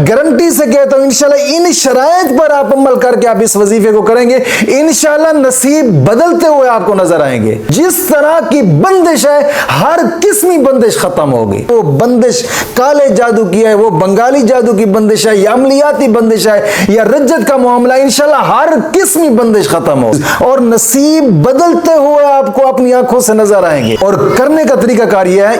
Guarantee سے کہتا ہوں انشاءاللہ ان شرائط پر آپ عمل کر کے آپ اس وظیفے کو کریں گے، انشاءاللہ نصیب بدلتے ہوئے آپ کو نظر آئیں گے۔ جس طرح کی بندش ہے، ہر قسمی بندش ختم ہوگی۔ وہ بندش کالے جادو کی ہے، وہ بنگالی جادو کی بندش ہے، یا عملیاتی بندش ہے، یا رجت کا معاملہ، انشاءاللہ ہر قسمی بندش ختم ہوگی اور نصیب بدلتے ہوئے آپ کو اپنی آنکھوں سے نظر آئیں گے۔ اور کرنے کا طریقہ کار یہ ہے،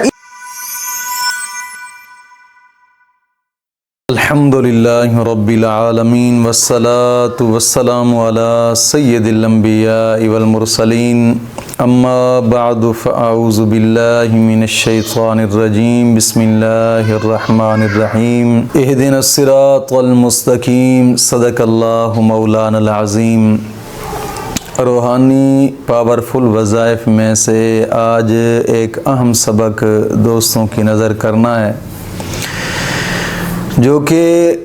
الحمدللہ رب العالمین والصلاة والسلام علی سید الانبیاء والمرسلین، اما بعد فاعوذ باللہ من الشیطان الرجیم، بسم اللہ الرحمن الرحیم، اہدنا الصراط المستقیم، صدق اللہ مولانا العظیم۔ روحانی پاورفل وظائف میں سے آج ایک اہم سبق دوستوں کی نظر کرنا ہے، جو کہ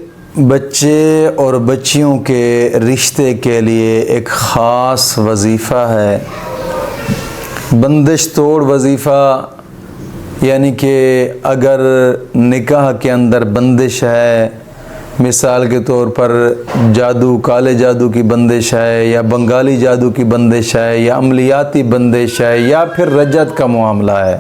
بچے اور بچیوں کے رشتے کے لیے ایک خاص وظیفہ ہے، بندش توڑ وظیفہ۔ یعنی کہ اگر نکاح کے اندر بندش ہے، مثال کے طور پر جادو، کالے جادو کی بندش ہے، یا بنگالی جادو کی بندش ہے، یا عملیاتی بندش ہے، یا پھر رجت کا معاملہ ہے،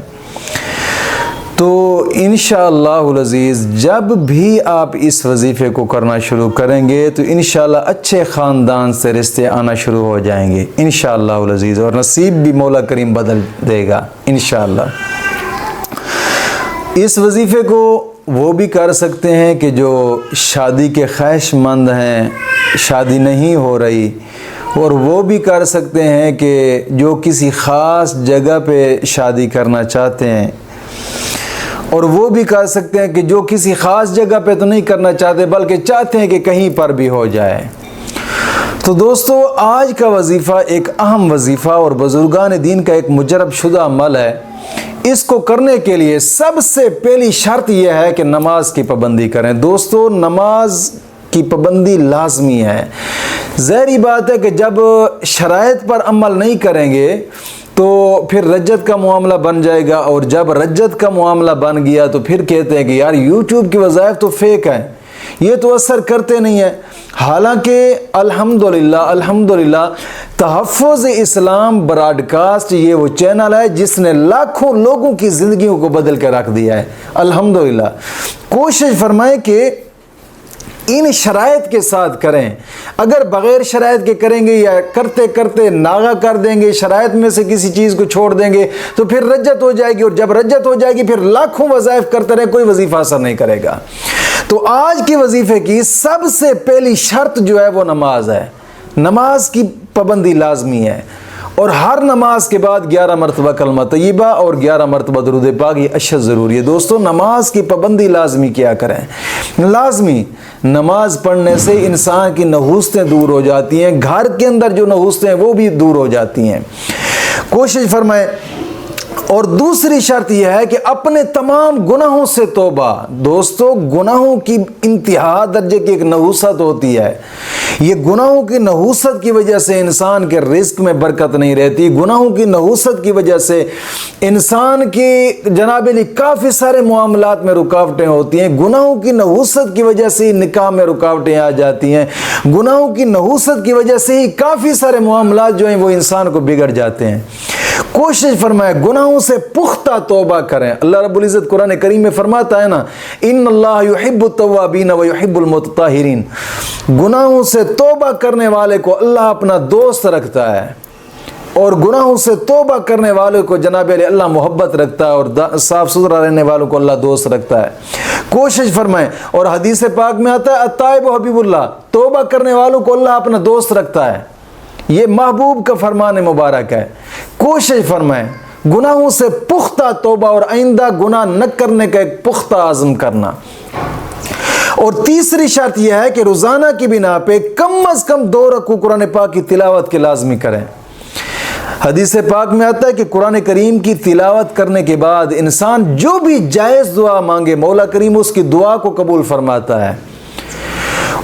تو انشاءاللہ العزیز جب بھی آپ اس وظیفے کو کرنا شروع کریں گے تو انشاءاللہ اچھے خاندان سے رشتے آنا شروع ہو جائیں گے انشاءاللہ العزیز، اور نصیب بھی مولا کریم بدل دے گا انشاءاللہ۔ اس وظیفے کو وہ بھی کر سکتے ہیں کہ جو شادی کے خواہش مند ہیں، شادی نہیں ہو رہی، اور وہ بھی کر سکتے ہیں کہ جو کسی خاص جگہ پہ شادی کرنا چاہتے ہیں، اور وہ بھی کر سکتے ہیں کہ جو کسی خاص جگہ پہ تو نہیں کرنا چاہتے بلکہ چاہتے ہیں کہ کہیں پر بھی ہو جائے۔ تو دوستو آج کا وظیفہ ایک اہم وظیفہ اور بزرگان دین کا ایک مجرب شدہ عمل ہے۔ اس کو کرنے کے لیے سب سے پہلی شرط یہ ہے کہ نماز کی پابندی کریں۔ دوستو نماز کی پابندی لازمی ہے۔ ظاہری بات ہے کہ جب شرائط پر عمل نہیں کریں گے تو پھر رجت کا معاملہ بن جائے گا، اور جب رجت کا معاملہ بن گیا تو پھر کہتے ہیں کہ یار یوٹیوب کی وظائف تو فیک ہیں، یہ تو اثر کرتے نہیں ہیں۔ حالانکہ الحمدللہ تحفظ اسلام براڈ کاسٹ یہ وہ چینل ہے جس نے لاکھوں لوگوں کی زندگیوں کو بدل کے رکھ دیا ہے الحمدللہ۔ کوشش فرمائیں کہ ان شرائط کے ساتھ کریں۔ اگر بغیر شرائط کے کریں گے یا کرتے کرتے ناغہ کر دیں گے، شرائط میں سے کسی چیز کو چھوڑ دیں گے تو پھر رجت ہو جائے گی، اور جب رجت ہو جائے گی پھر لاکھوں وظائف کرتے رہے، کوئی وظیفہ اثر نہیں کرے گا۔ تو آج کے وظیفے کی سب سے پہلی شرط جو ہے وہ نماز ہے۔ نماز کی پابندی لازمی ہے، اور ہر نماز کے بعد 11 مرتبہ کلمہ طیبہ اور 11 مرتبہ درود پاک، یہ اشد ضروری ہے۔ دوستو نماز کی پابندی لازمی کیا کریں، لازمی۔ نماز پڑھنے سے انسان کی نحوستیں دور ہو جاتی ہیں، گھر کے اندر جو نحوستیں ہیں وہ بھی دور ہو جاتی ہیں۔ کوشش فرمائیں۔ اور دوسری شرط یہ ہے کہ اپنے تمام گناہوں سے توبہ۔ دوستو گناہوں کی انتہا درجے کی ایک نحوست ہوتی ہے، یہ گناہوں کی نحوست کی وجہ سے انسان کے رزق میں برکت نہیں رہتی، گناہوں کی نحوست کی وجہ سے انسان کی جناب علی کافی سارے معاملات میں رکاوٹیں ہوتی ہیں، گناہوں کی نحوست کی وجہ سے ہی نکاح میں رکاوٹیں آ جاتی ہیں، گناہوں کی نحوست کی وجہ سے ہی کافی سارے معاملات جو ہیں وہ انسان کو بگڑ جاتے ہیں۔ کوشش فرمائے گناہوں سے پختہ توبہ کریں۔ اللہ رب العزت قرآن کریم میں فرماتا ہے نا، ان اللہ یحب التوابین و یحب المتطہرین، گناہوں سے توبہ کرنے والے کو اللہ اپنا دوست رکھتا ہے، اور گناہوں سے توبہ کرنے والے کو جناب علی اللہ محبت رکھتا ہے، اور صاف ستھرا رہنے والوں کو اللہ دوست رکھتا ہے۔ کوشش فرمائیں۔ اور حدیث پاک میں آتا ہے التائب حبیب اللہ، توبہ کرنے والوں کو اللہ اپنا دوست رکھتا ہے، یہ محبوب کا فرمان مبارک ہے۔ کوشش فرمائیں گناہوں سے پختہ توبہ، اور آئندہ گناہ نہ کرنے کا ایک پختہ عزم کرنا۔ اور تیسری شرط یہ ہے کہ روزانہ کی بنا پہ کم از کم 2 رکوع قرآن پاک کی تلاوت کے لازمی کریں۔ حدیث پاک میں آتا ہے کہ قرآن کریم کی تلاوت کرنے کے بعد انسان جو بھی جائز دعا مانگے مولا کریم اس کی دعا کو قبول فرماتا ہے۔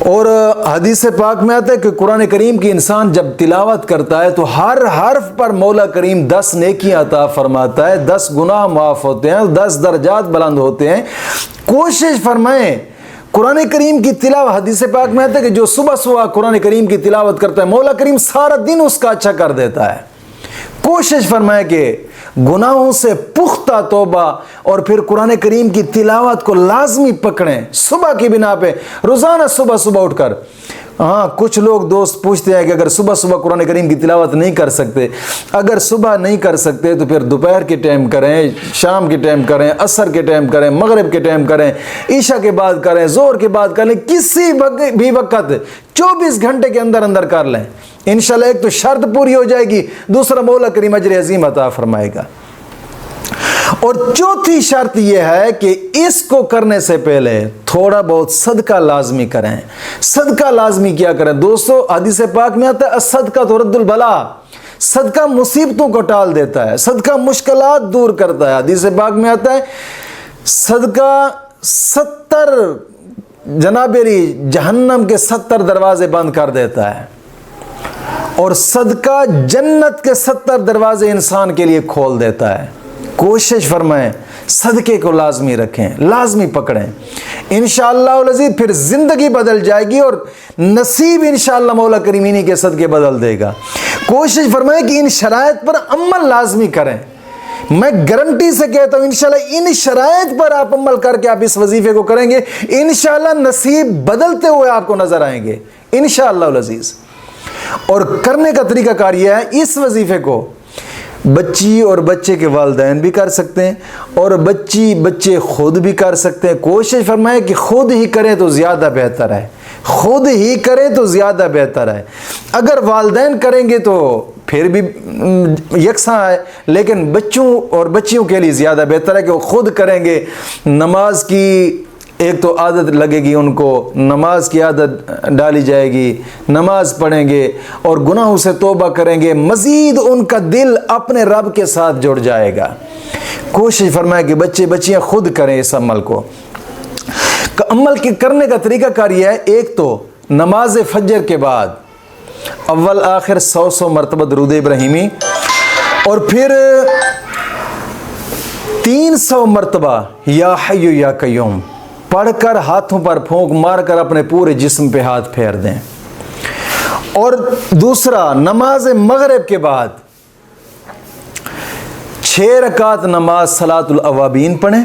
اور حدیث پاک میں آتا ہے کہ قرآن کریم کی انسان جب تلاوت کرتا ہے تو ہر حرف پر مولا کریم 10 نیکیاں عطا فرماتا ہے، 10 گناہ معاف ہوتے ہیں، 10 درجات بلند ہوتے ہیں۔ کوشش فرمائیں قرآن کریم کی تلاوت، حدیث پاک میں آتا ہے کہ جو صبح صبح قرآن کریم کی تلاوت کرتا ہے مولا کریم سارا دن اس کا اچھا کر دیتا ہے۔ کوشش فرمائے کہ گناہوں سے پختہ توبہ اور پھر قرآن کریم کی تلاوت کو لازمی پکڑیں صبح کی بنا پہ، روزانہ صبح صبح اٹھ کر۔ ہاں کچھ لوگ دوست پوچھتے ہیں کہ اگر صبح صبح قرآن کریم کی تلاوت نہیں کر سکتے، اگر صبح نہیں کر سکتے تو پھر دوپہر کے ٹائم کریں، شام کے ٹائم کریں، عصر کے ٹائم کریں، مغرب کے ٹائم کریں، عشاء کے بعد کریں، ظہر کے بعد کریں، کسی بھی وقت 24 گھنٹے کے اندر اندر کر لیں۔ انشاءاللہ ایک تو شرط پوری ہو جائے گی، دوسرا مولا کریم اجر عظیم عطا فرمائے گا۔ اور چوتھی شرط یہ ہے کہ اس کو کرنے سے پہلے تھوڑا بہت صدقہ لازمی کریں۔ صدقہ لازمی کیا کریں دوستو، حدیث پاک میں آتا ہے الصدقہ ترد البلا، صدقہ مصیبتوں کو ٹال دیتا ہے، صدقہ مشکلات دور کرتا ہے۔ حدیث پاک میں آتا ہے صدقہ 70 جنابیری جہنم کے 70 دروازے بند کر دیتا ہے، اور صدقہ جنت کے 70 دروازے انسان کے لیے کھول دیتا ہے۔ کوشش فرمائیں صدقے کو لازمی رکھیں، لازمی پکڑیں، انشاءاللہ العزیز پھر زندگی بدل جائے گی اور نصیب انشاءاللہ مولا کریم انہی کے صدقے بدل دے گا۔ کوشش فرمائیں کہ ان شرائط پر عمل لازمی کریں۔ میں گارنٹی سے کہتا ہوں انشاءاللہ ان شرائط پر آپ عمل کر کے آپ اس وظیفے کو کریں گے، انشاءاللہ نصیب بدلتے ہوئے آپ کو نظر آئیں گے انشاءاللہ العزیز۔ اور کرنے کا طریقہ کار یہ ہے، اس وظیفے کو بچی اور بچے کے والدین بھی کر سکتے ہیں اور بچے خود بھی کر سکتے ہیں۔ کوشش فرمائیں کہ خود ہی کریں تو زیادہ بہتر ہے، خود ہی کریں تو زیادہ بہتر ہے۔ اگر والدین کریں گے تو پھر بھی یکساں ہے، لیکن بچوں اور بچیوں کے لیے زیادہ بہتر ہے کہ وہ خود کریں گے۔ نماز کی ایک تو عادت لگے گی، ان کو نماز کی عادت ڈالی جائے گی، نماز پڑھیں گے اور گناہوں سے توبہ کریں گے، مزید ان کا دل اپنے رب کے ساتھ جڑ جائے گا۔ کوشش فرمائے کہ بچیاں خود کریں اس عمل کو۔ عمل کرنے کا طریقہ کار یہ ہے، ایک تو نماز فجر کے بعد اول آخر 100 مرتبہ درود ابراہیمی، اور پھر 300 مرتبہ یا حی یا قیوم پڑھ کر ہاتھوں پر پھونک مار کر اپنے پورے جسم پہ ہاتھ پھیر دیں۔ اور دوسرا نماز مغرب کے بعد 6 رکعت نماز صلاۃ الاوابین پڑھیں۔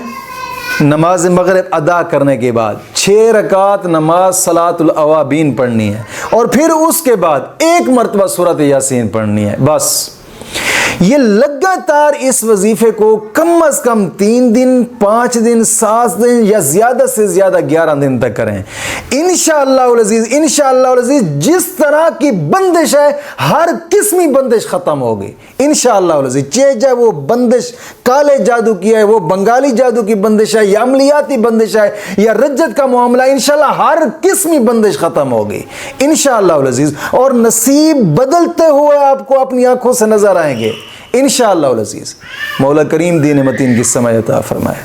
نماز مغرب ادا کرنے کے بعد 6 رکعت نماز صلاۃ الاوابین پڑھنی ہے، اور پھر اس کے بعد 1 مرتبہ سورۃ یاسین پڑھنی ہے۔ بس یہ لگاتار اس وظیفے کو کم از کم 3 دن، 5 دن، 7 دن یا زیادہ سے زیادہ 11 دن تک کریں انشاءاللہ العزیز۔ جس طرح کی بندش ہے ہر قسمی بندش ختم ہوگی انشاءاللہ العزیز، چاہے وہ بندش کالے جادو کی ہے، وہ بنگالی جادو کی بندش ہے، یا عملیاتی بندش ہے، یا رجت کا معاملہ، انشاءاللہ ہر قسمی بندش ختم ہوگی انشاءاللہ العزیز، اور نصیب بدلتے ہوئے آپ کو اپنی آنکھوں سے نظر آئیں گے انشاءاللہ العزیز۔ مولا کریم دین متین کی سمجھ عطا فرمائے۔